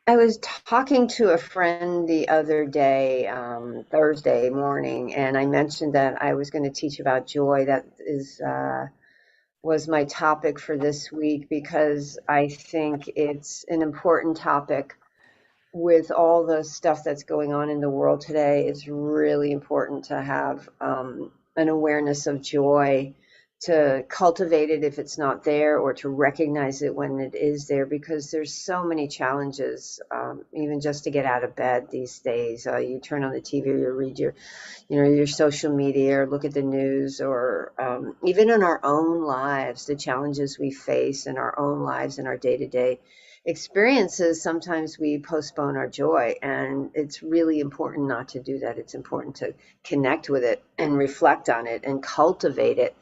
I was talking to a friend the other day, Thursday morning, and I mentioned that I was going to teach about joy. That was my topic for this week because I think it's an important topic with all the stuff that's going on in the world today. It's really important to have an awareness of joy, to cultivate it if it's not there, or to recognize it when it is there, because there's so many challenges, even just to get out of bed these days. You turn on the TV, or you read your social media, or look at the news, or even in our own lives, the challenges we face in our own lives, in our day-to-day experiences. Sometimes we postpone our joy, and it's really important not to do that. It's important to connect with it and reflect on it and cultivate it.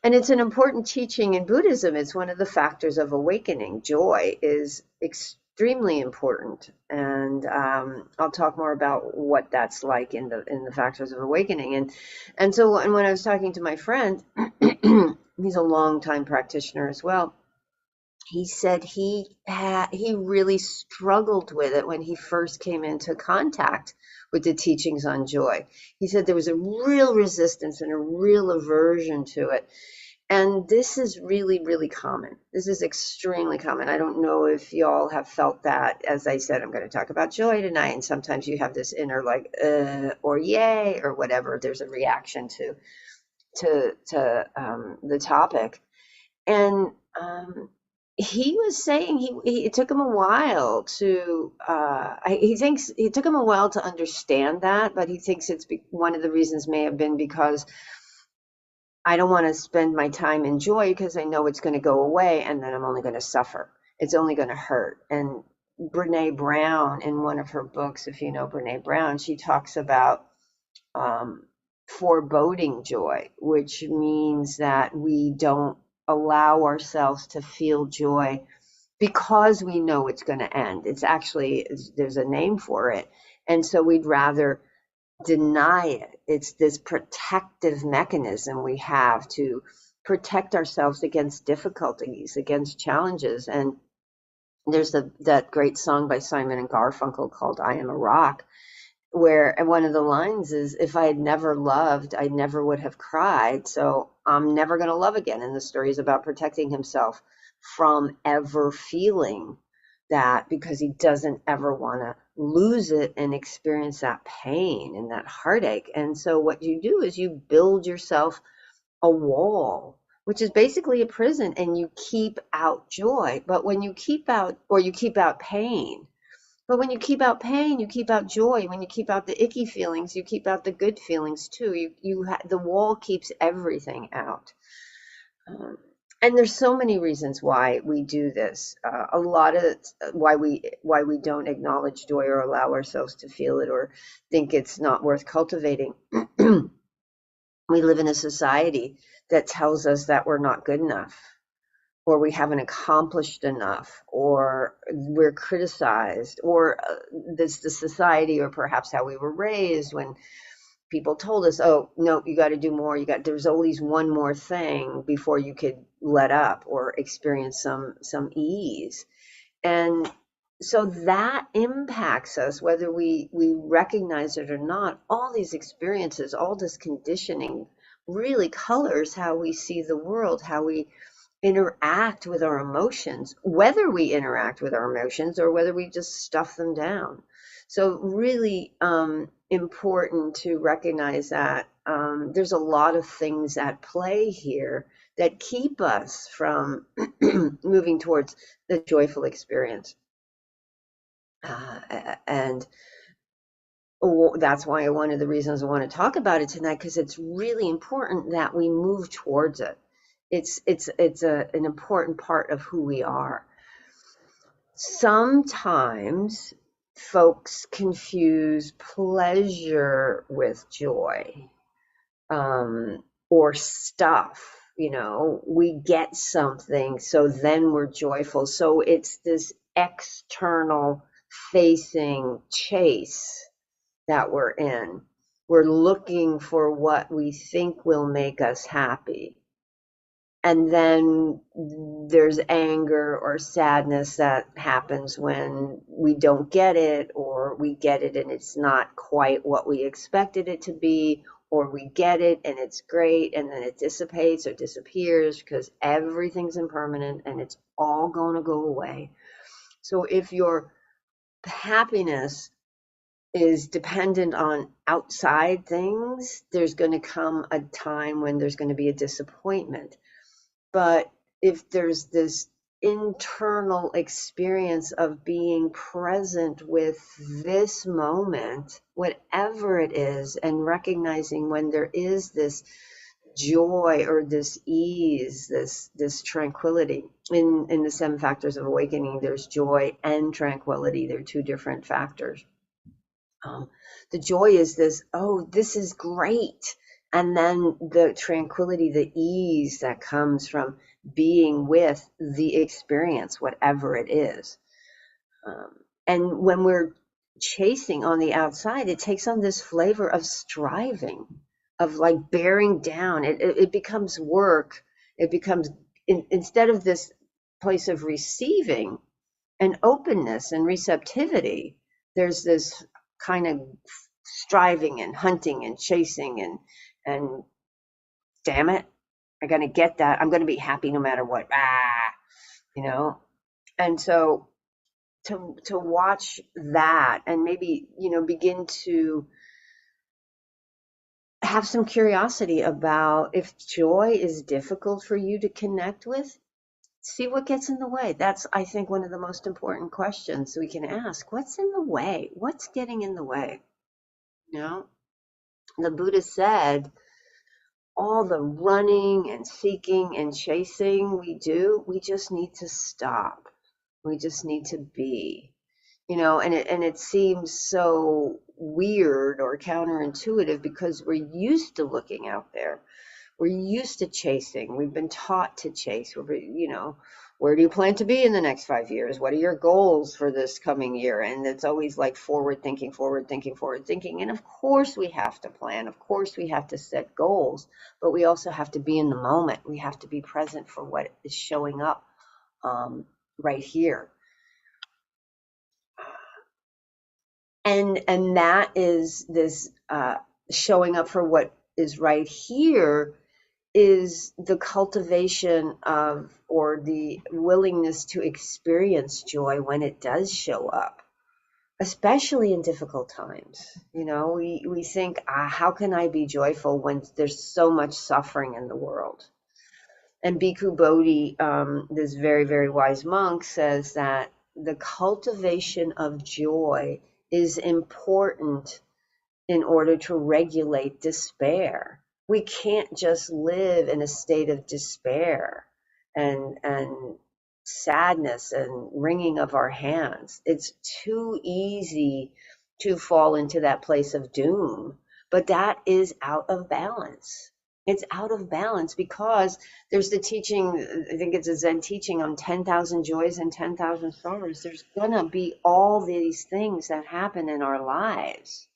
And it's an important teaching in Buddhism. It's one of the factors of awakening. Joy is extremely important, and I'll talk more about what that's like in the factors of awakening. And when I was talking to my friend, he's a longtime practitioner as well. He said he really struggled with it when he first came into contact with the teachings on joy. He said there was a real resistance and a real aversion to it. And this is really, really common. This is extremely common. I don't know if y'all have felt that. As I said, I'm going to talk about joy tonight. And sometimes you have this inner like, or yay, or whatever. There's a reaction to the topic. And he was saying it took him a while to he thinks it took him a while to understand that, but he thinks one of the reasons may have been because I don't want to spend my time in joy because I know it's going to go away and then I'm only going to suffer. It's only going to hurt. And Brene Brown, in one of her books, if you know Brene Brown, she talks about um, foreboding joy, which means that we don't allow ourselves to feel joy because we know it's going to end. It's actually, there's a name for it. And so we'd rather deny it. It's this protective mechanism we have to protect ourselves against difficulties, against challenges. And there's that great song by Simon and Garfunkel called I Am a Rock, where and one of the lines is, if I had never loved, I never would have cried, so I'm never going to love again. And the story is about protecting himself from ever feeling that, because he doesn't ever want to lose it and experience that pain and that heartache. And so what you do is you build yourself a wall, which is basically a prison, and you keep out joy. But when you keep out, or you keep out pain, but when you keep out pain, you keep out joy. When you keep out the icky feelings, you keep out the good feelings too. The wall keeps everything out. Um, and there's so many reasons why we do this. A lot of why we don't acknowledge joy or allow ourselves to feel it, or think it's not worth cultivating. We live in a society that tells us that we're not good enough, or we haven't accomplished enough, or we're criticized, or this the society, or perhaps how we were raised, when people told us, oh no, you got to do more, there's always one more thing before you could let up or experience some ease. And so that impacts us whether we recognize it or not. All these experiences, all this conditioning really colors how we see the world, how we interact with our emotions, whether we interact with our emotions or whether we just stuff them down. So really important to recognize that there's a lot of things at play here that keep us from moving towards the joyful experience. And that's why one of the reasons I want to talk about it tonight, because it's really important that we move towards it. An important part of who we are. Sometimes folks confuse pleasure with joy, or stuff. We get something, so then we're joyful. So it's this external facing chase that we're in. We're looking for what we think will make us happy. And then there's anger or sadness that happens when we don't get it, or we get it and it's not quite what we expected it to be, or we get it and it's great and then it dissipates or disappears, because everything's impermanent and it's all going to go away. So if your happiness is dependent on outside things, there's going to come a time when there's going to be a disappointment. But if there's this internal experience of being present with this moment, whatever it is, and recognizing when there is this joy or this ease, this tranquility. In the 7 factors of awakening, there's joy and tranquility. They're two different factors. Um, the joy is this, oh, this is great. And then the tranquility, the ease that comes from being with the experience, whatever it is. And when we're chasing on the outside, it takes on this flavor of striving, of like bearing down. It becomes work. It becomes, instead of this place of receiving and openness and receptivity, there's this kind of striving and hunting and chasing and damn it, I'm gonna get that. I'm gonna be happy no matter what. You know. And so to watch that and maybe begin to have some curiosity about, if joy is difficult for you to connect with, see what gets in the way. That's, I think, one of the most important questions we can ask. What's in the way? What's getting in the way? You know, the Buddha said, all the running and seeking and chasing we do, we just need to stop. We just need to be. And it seems so weird or counterintuitive because we're used to looking out there. We're used to chasing. We've been taught to chase. Where do you plan to be in the next 5 years? What are your goals for this coming year? And it's always like forward thinking, forward thinking, forward thinking. And of course we have to plan. Of course we have to set goals, but we also have to be in the moment. We have to be present for what is showing up right here. And that is this showing up for what is right here is the cultivation of, or the willingness to experience joy when it does show up, especially in difficult times. We think, how can I be joyful when there's so much suffering in the world? And Bhikkhu Bodhi, this very, very wise monk, says that the cultivation of joy is important in order to regulate despair. We can't just live in a state of despair and sadness and wringing of our hands. It's too easy to fall into that place of doom, but that is out of balance. It's out of balance because there's the teaching, I think it's a Zen teaching on 10,000 joys and 10,000 sorrows. There's gonna be all these things that happen in our lives.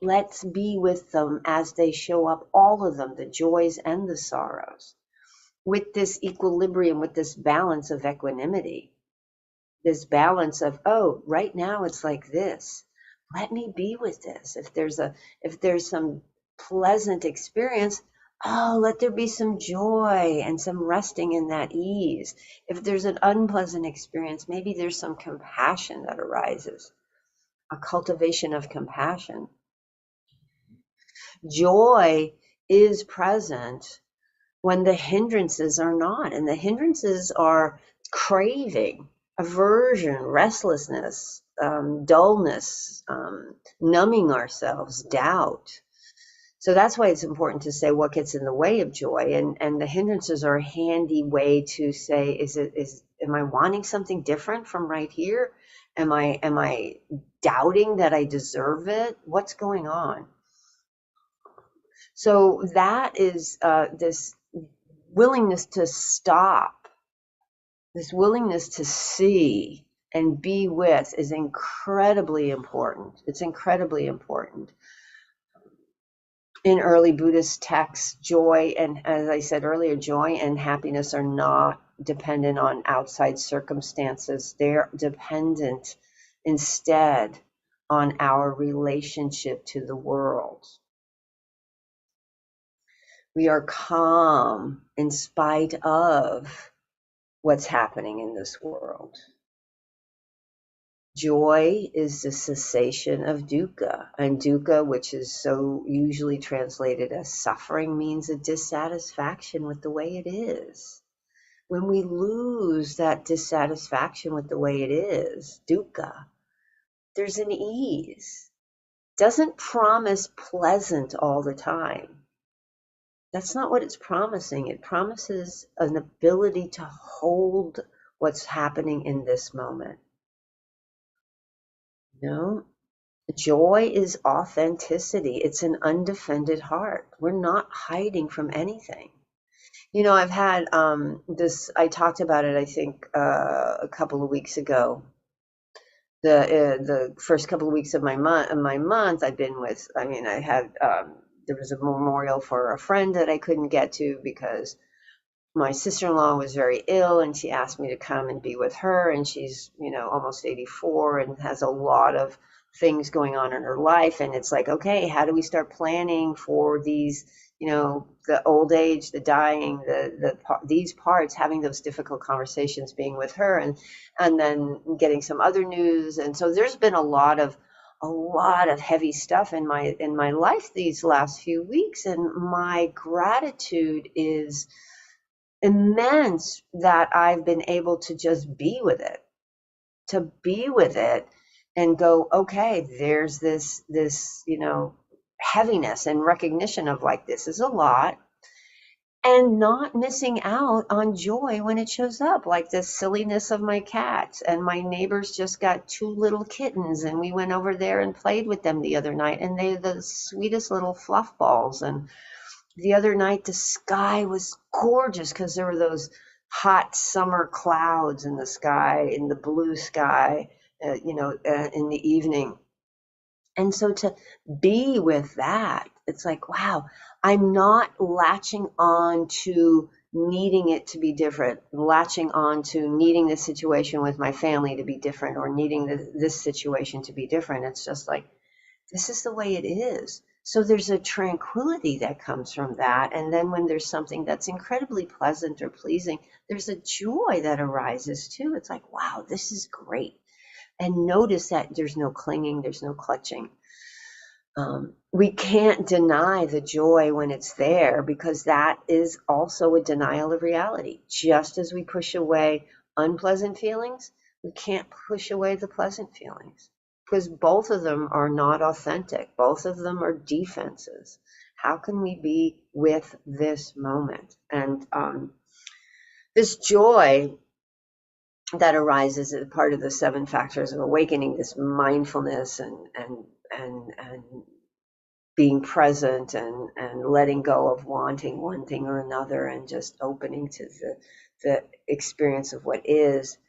Let's be with them as they show up, all of them, the joys and the sorrows, with this equilibrium, with this balance of equanimity, this balance of, oh, right now it's like this. Let me be with this. If there's some pleasant experience, oh, let there be some joy and some resting in that ease. If there's an unpleasant experience, maybe there's some compassion that arises, a cultivation of compassion. Joy is present when the hindrances are not, and the hindrances are craving, aversion, restlessness, dullness, numbing ourselves, doubt. So that's why it's important to say what gets in the way of joy, and the hindrances are a handy way to say, am I wanting something different from right here? Am I doubting that I deserve it? What's going on? So that is this willingness to stop, this willingness to see and be with is incredibly important. It's incredibly important. In early Buddhist texts, joy and, as I said earlier, joy and happiness are not dependent on outside circumstances. They're dependent instead on our relationship to the world. We are calm in spite of what's happening in this world. Joy is the cessation of dukkha, and dukkha, which is so usually translated as suffering, means a dissatisfaction with the way it is. When we lose that dissatisfaction with the way it is, dukkha, there's an ease. Doesn't promise pleasant all the time. That's not what it's promising. It promises an ability to hold what's happening in this moment. No, joy is authenticity. It's an undefended heart. We're not hiding from anything. I've had this, I talked about it, I think, a couple of weeks ago. The first couple of weeks of my month, I've been with, I had, there was a memorial for a friend that I couldn't get to because my sister-in-law was very ill, and she asked me to come and be with her, and she's, almost 84 and has a lot of things going on in her life. And it's like, okay, how do we start planning for these, the old age, the dying, these parts, having those difficult conversations, being with her, and then getting some other news. And so there's been a lot of heavy stuff in my life these last few weeks, and my gratitude is immense that I've been able to just be with it and go, okay, there's this, heaviness and recognition of, like, this is a lot, and not missing out on joy when it shows up, like the silliness of my cats. And my neighbors just got 2 little kittens, and we went over there and played with them the other night, and they're the sweetest little fluff balls. And the other night, the sky was gorgeous because there were those hot summer clouds in the sky, in the blue sky, in the evening. And so to be with that, it's like, wow, I'm not latching on to needing it to be different, latching on to needing this situation with my family to be different, or needing this situation to be different. It's just like, this is the way it is. So there's a tranquility that comes from that. And then when there's something that's incredibly pleasant or pleasing, there's a joy that arises too. It's like, wow, this is great. And notice that there's no clinging, there's no clutching. We can't deny the joy when it's there, because that is also a denial of reality. Just as we push away unpleasant feelings, we can't push away the pleasant feelings, because both of them are not authentic. Both of them are defenses. How can we be with this moment? And this joy that arises as part of the 7 factors of awakening, this mindfulness and being present and letting go of wanting one thing or another, and just opening to the experience of what is.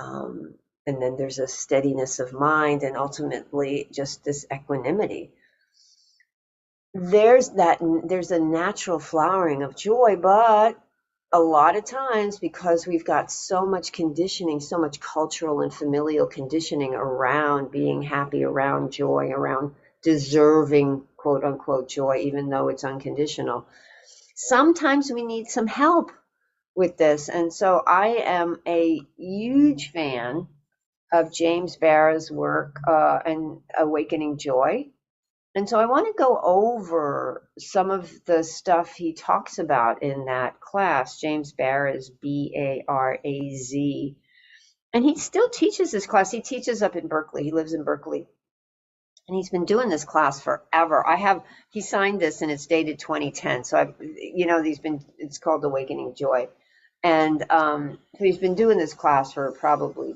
And then there's a steadiness of mind, and ultimately just this equanimity. There's a natural flowering of joy, but a lot of times, because we've got so much conditioning, so much cultural and familial conditioning around being happy, around joy, around deserving, quote unquote, joy, even though it's unconditional, sometimes we need some help with this. And so I am a huge fan of James Baraz' work and Awakening Joy. And so I want to go over some of the stuff he talks about in that class. James Baraz, Baraz. And he still teaches this class. He teaches up in Berkeley. He lives in Berkeley. And he's been doing this class forever. He signed this and it's dated 2010. So it's called Awakening Joy. And so he's been doing this class for probably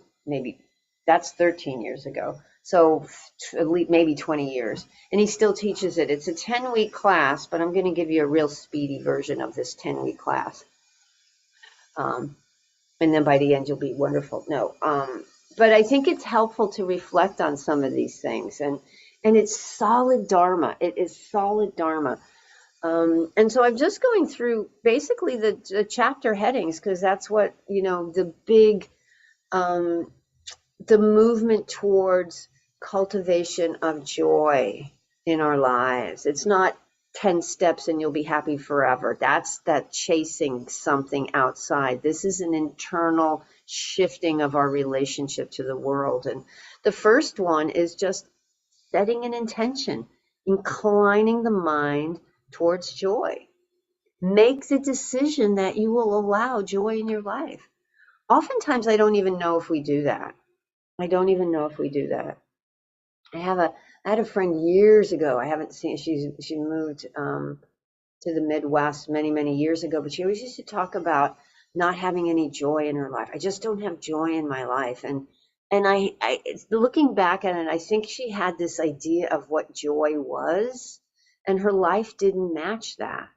that's 13 years ago. So at least maybe 20 years. And he still teaches it. It's a 10-week class, but I'm going to give you a real speedy version of this 10-week class. And then by the end, you'll be wonderful. No, but I think it's helpful to reflect on some of these things. And And it's solid dharma. It is solid dharma. And so I'm just going through basically the chapter headings because that's what, the big, um, the movement towards cultivation of joy in our lives. It's not 10 steps and you'll be happy forever. That's that chasing something outside. This is an internal shifting of our relationship to the world. And the first one is just setting an intention, inclining the mind towards joy. Make the decision that you will allow joy in your life. Oftentimes, I don't even know if we do that. I don't even know if we do that. I have a I had a friend years ago. I haven't seen. She moved to the Midwest many years ago, but she always used to talk about not having any joy in her life. I just don't have joy in my life, and looking back at it, I think she had this idea of what joy was, and her life didn't match that.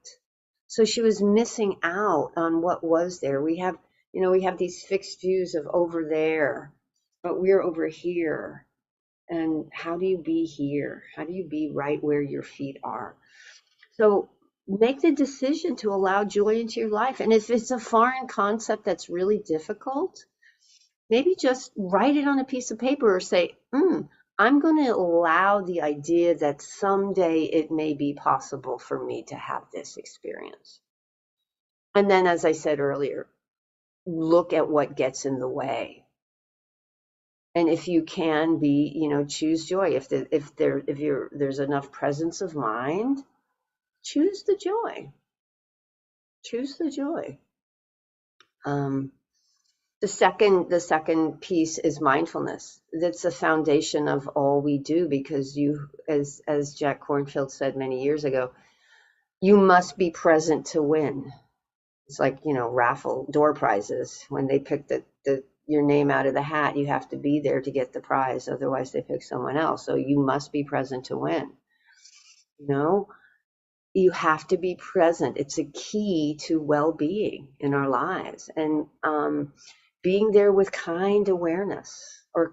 So she was missing out on what was there. We have these fixed views of over there, but we're over here. And how do you be here? How do you be right where your feet are? So make the decision to allow joy into your life. And if it's a foreign concept that's really difficult, maybe just write it on a piece of paper or say, I'm going to allow the idea that someday it may be possible for me to have this experience. And then, as I said earlier, look at what gets in the way. And if you can choose joy. If there's enough presence of mind, choose the joy. Choose the joy. Um, the second piece is mindfulness. That's the foundation of all we do because as Jack Kornfield said many years ago, you must be present to win. It's like, raffle door prizes. When they pick your name out of the hat, you have to be there to get the prize. Otherwise, they pick someone else. So you must be present to win. You know, you have to be present. It's a key to well-being in our lives. And being there with kind awareness or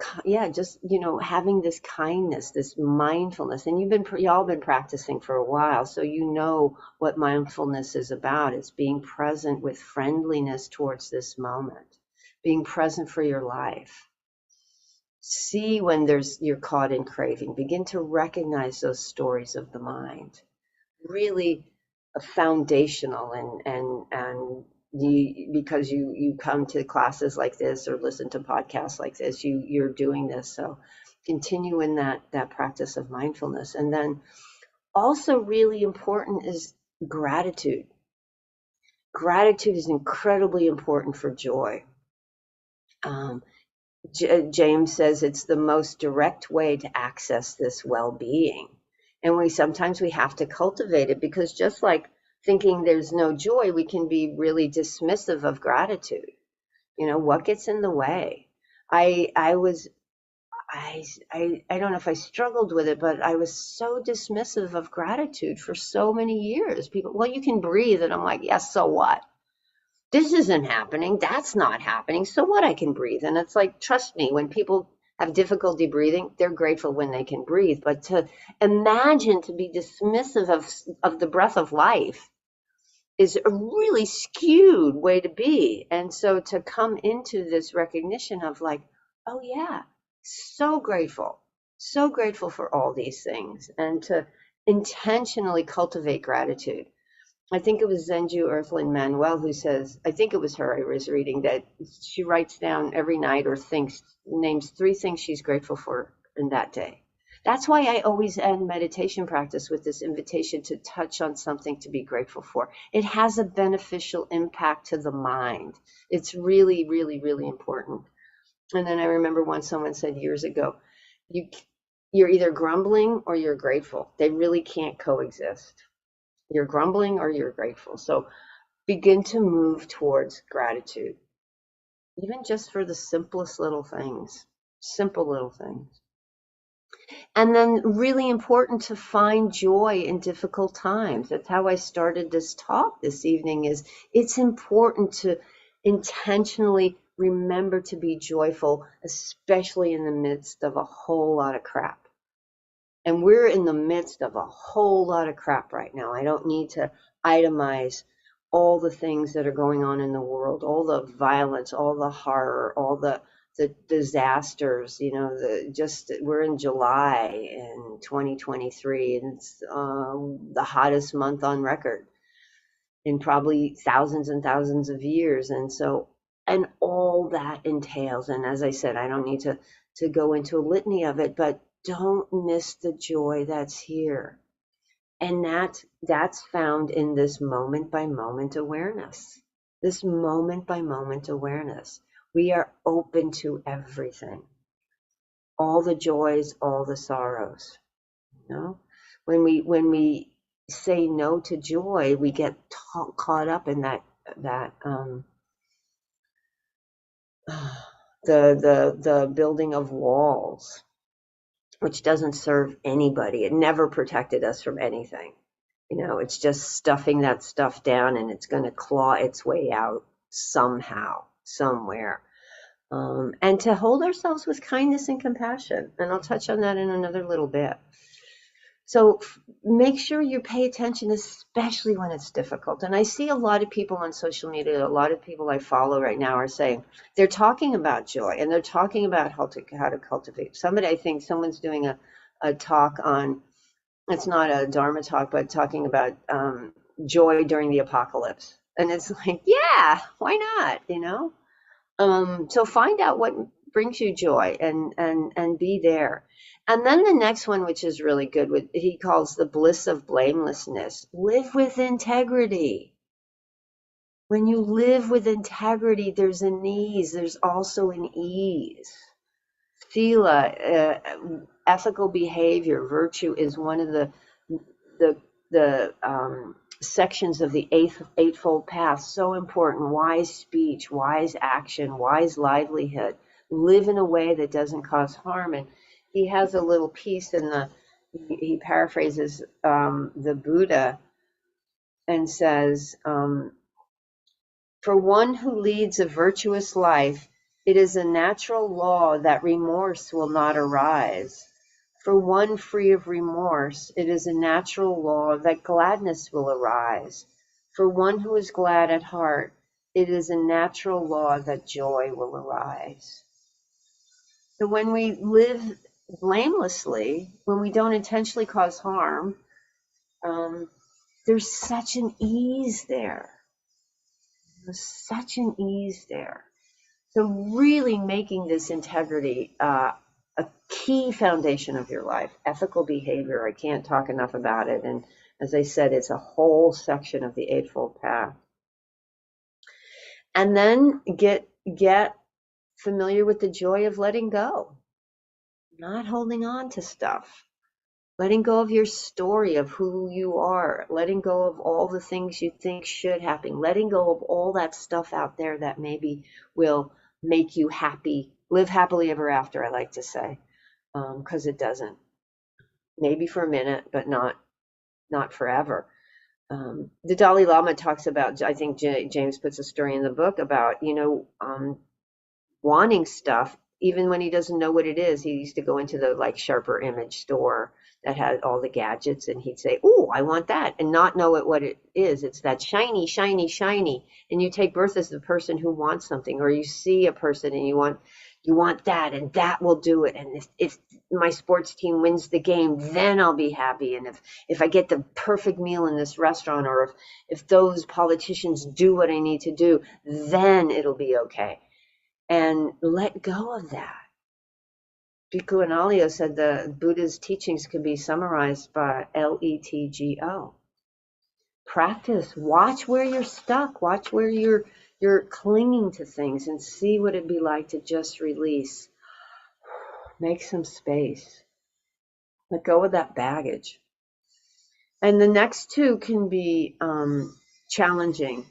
just, having this kindness, this mindfulness. And y'all been practicing for a while, so you know what mindfulness is about. It's being present with friendliness towards this moment, being present for your life. See when you're caught in craving. Begin to recognize those stories of the mind. Really foundational and because you come to classes like this or listen to podcasts like this, you're doing this. So continue in that practice of mindfulness. And then also really important is gratitude. Gratitude is incredibly important for joy. James says it's the most direct way to access this well-being. And sometimes we have to cultivate it because just like thinking there's no joy, we can be really dismissive of gratitude. What gets in the way? I was I don't know if I struggled with it, but I was so dismissive of gratitude for so many years. People, well, you can breathe, and I'm like, yes, so what? This isn't happening. That's not happening. So what? I can breathe. And it's like, trust me, when people have difficulty breathing, they're grateful when they can breathe. But to imagine to be dismissive of the breath of life is a really skewed way to be. And so to come into this recognition of like, oh yeah, so grateful for all these things, and to intentionally cultivate gratitude. I think it was Zenju Earthlyn Manuel who says, I think it was her I was reading, that she writes down every night or names 3 things she's grateful for in that day. That's why I always end meditation practice with this invitation to touch on something to be grateful for. It has a beneficial impact to the mind. It's really, really, really important. And then I remember once someone said years ago, you're either grumbling or you're grateful. They really can't coexist. You're grumbling or you're grateful. So begin to move towards gratitude, even just for the simplest little things, simple little things. And then really important to find joy in difficult times. That's how I started this talk this evening. Is it's important to intentionally remember to be joyful, especially in the midst of a whole lot of crap. And we're in the midst of a whole lot of crap right now. I don't need to itemize all the things that are going on in the world, all the violence, all the horror, all the disasters. You know, we're in July in 2023, and it's the hottest month on record in probably thousands and thousands of years. And so, and all that entails, and as I said, I don't need to go into a litany of it, but don't miss the joy that's here. And that's found in this moment by moment awareness. This moment by moment awareness. We are open to everything. All the joys, all the sorrows. You know? When we say no to joy, we get caught up in that the building of walls, which doesn't serve anybody. It never protected us from anything. You know, it's just stuffing that stuff down, and it's going to claw its way out somehow, somewhere. And to hold ourselves with kindness and compassion. And I'll touch on that in another little bit. So make sure you pay attention, especially when it's difficult. And I see a lot of people on social media, a lot of people I follow right now are saying they're talking about joy, and they're talking about how to cultivate. I think someone's doing a talk on, it's not a Dharma talk, but talking about joy during the apocalypse. And it's like, yeah, why not? You know? So find out what brings you joy, and be there. And then the next one, which is really good, he calls the bliss of blamelessness. Live with integrity. When you live with integrity, there's an ease. There's also an ease. Sila, ethical behavior, virtue, is one of the sections of the eightfold path. So important. Wise speech, wise action, wise livelihood. Live in a way that doesn't cause harm. And he has a little piece he paraphrases the Buddha and says, for one who leads a virtuous life, it is a natural law that remorse will not arise. For one free of remorse, it is a natural law that gladness will arise. For one who is glad at heart, it is a natural law that joy will arise. So when we live blamelessly, when we don't intentionally cause harm, there's such an ease there. There's such an ease there. So really making this integrity a key foundation of your life. Ethical behavior, I can't talk enough about it. And as I said, it's a whole section of the Eightfold Path. And then get familiar with the joy of letting go, not holding on to stuff, letting go of your story of who you are, letting go of all the things you think should happen, letting go of all that stuff out there that maybe will make you happy, live happily ever after, I like to say, because it doesn't. Maybe for a minute, but not forever. The Dalai Lama talks about, I think James puts a story in the book about, wanting stuff, even when he doesn't know what it is. He used to go into the Sharper Image store that had all the gadgets, and he'd say, "Oh, I want that," and not know what it is. It's that shiny, shiny, shiny. And you take birth as the person who wants something, or you see a person and you want that, and that will do it. And if my sports team wins the game, then I'll be happy. And if I get the perfect meal in this restaurant, or if those politicians do what I need to do, then it'll be okay. And let go of that. Bhikkhu Analayo said the Buddha's teachings can be summarized by LETGO. Practice. Watch where you're stuck. Watch where you're clinging to things, and see what it'd be like to just release. Make some space. Let go of that baggage. And the next two can be challenging.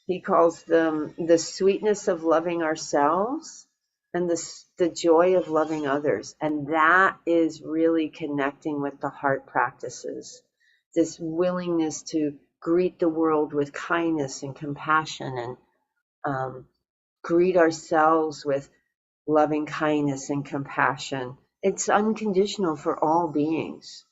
He calls them the sweetness of loving ourselves and the joy of loving others. And that is really connecting with the heart practices, this willingness to greet the world with kindness and compassion, and greet ourselves with loving kindness and compassion, It's unconditional for all beings.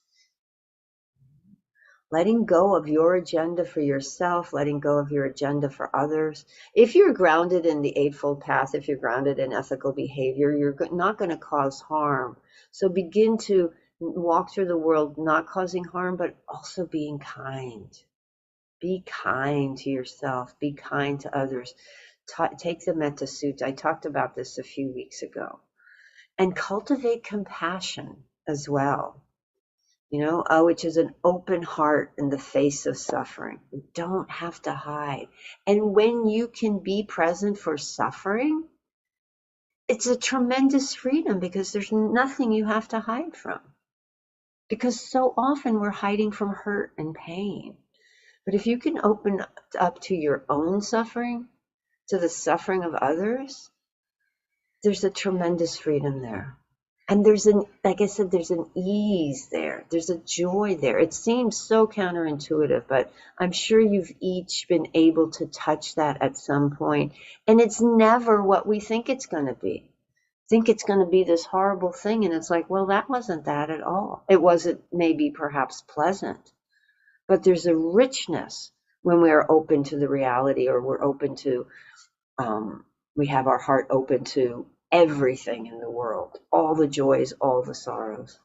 Letting go of your agenda for yourself, letting go of your agenda for others. If you're grounded in the Eightfold Path, if you're grounded in ethical behavior, you're not going to cause harm. So begin to walk through the world not causing harm, but also being kind. Be kind to yourself. Be kind to others. Take the metta sutta. I talked about this a few weeks ago. And cultivate compassion as well. Which is an open heart in the face of suffering. You don't have to hide. And when you can be present for suffering, it's a tremendous freedom because there's nothing you have to hide from. Because so often we're hiding from hurt and pain. But if you can open up to your own suffering, to the suffering of others, there's a tremendous freedom there. And like I said, there's an ease there. There's a joy there. It seems so counterintuitive, but I'm sure you've each been able to touch that at some point. And it's never what we think it's going to be. Think it's going to be this horrible thing. And it's like, well, that wasn't that at all. It wasn't maybe perhaps pleasant, but there's a richness when we are open to the reality, or we're open to, we have our heart open to everything in the world, all the joys, all the sorrows.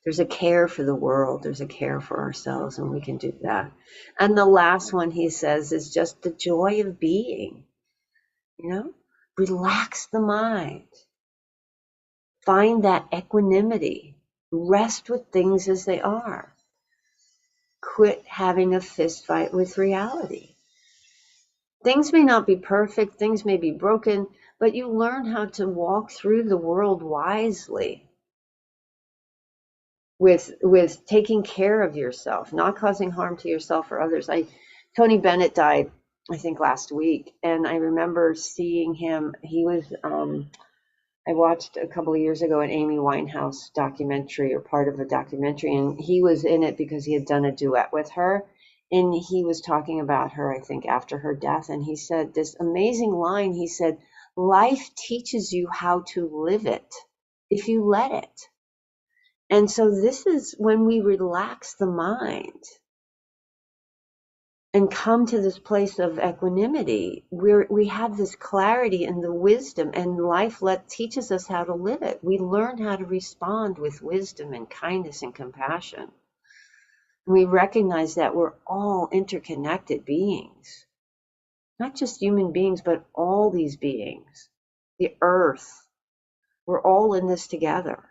There's a care for the world, there's a care for ourselves, and we can do that. And the last one he says is just the joy of being. Relax the mind. Find that equanimity. Rest with things as they are. Quit having a fist fight with reality. Things may not be perfect, things may be broken, but you learn how to walk through the world wisely with taking care of yourself, not causing harm to yourself or others. Tony Bennett died, I think, last week, and I remember seeing him. He was I watched a couple of years ago an Amy Winehouse documentary, or part of a documentary, and he was in it because he had done a duet with her. And he was talking about her, I think, after her death. And he said this amazing line. He said, life teaches you how to live it if you let it. And so this is when we relax the mind and come to this place of equanimity, where we have this clarity and the wisdom, and life teaches us how to live it. We learn how to respond with wisdom and kindness and compassion. We recognize that we're all interconnected beings, not just human beings, but all these beings, the earth. We're all in this together.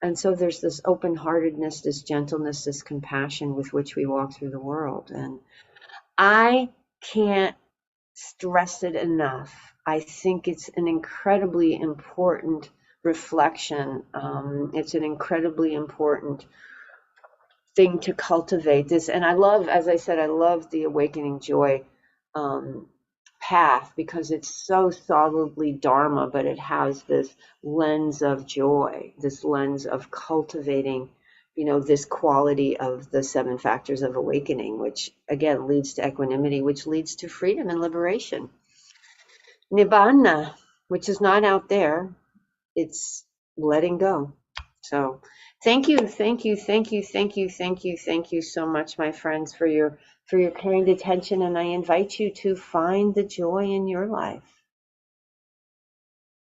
And so there's this open-heartedness, this gentleness, this compassion with which we walk through the world. And I can't stress it enough. I think it's an incredibly important reflection. It's an incredibly important thing to cultivate this. And I love, as I said, I love the Awakening Joy path, because it's so solidly Dharma, but it has this lens of joy, this lens of cultivating, this quality of the 7 factors of awakening, which again leads to equanimity, which leads to freedom and liberation. Nibbana, which is not out there, it's letting go. So thank you so much, my friends, for your kind attention. And I invite you to find the joy in your life.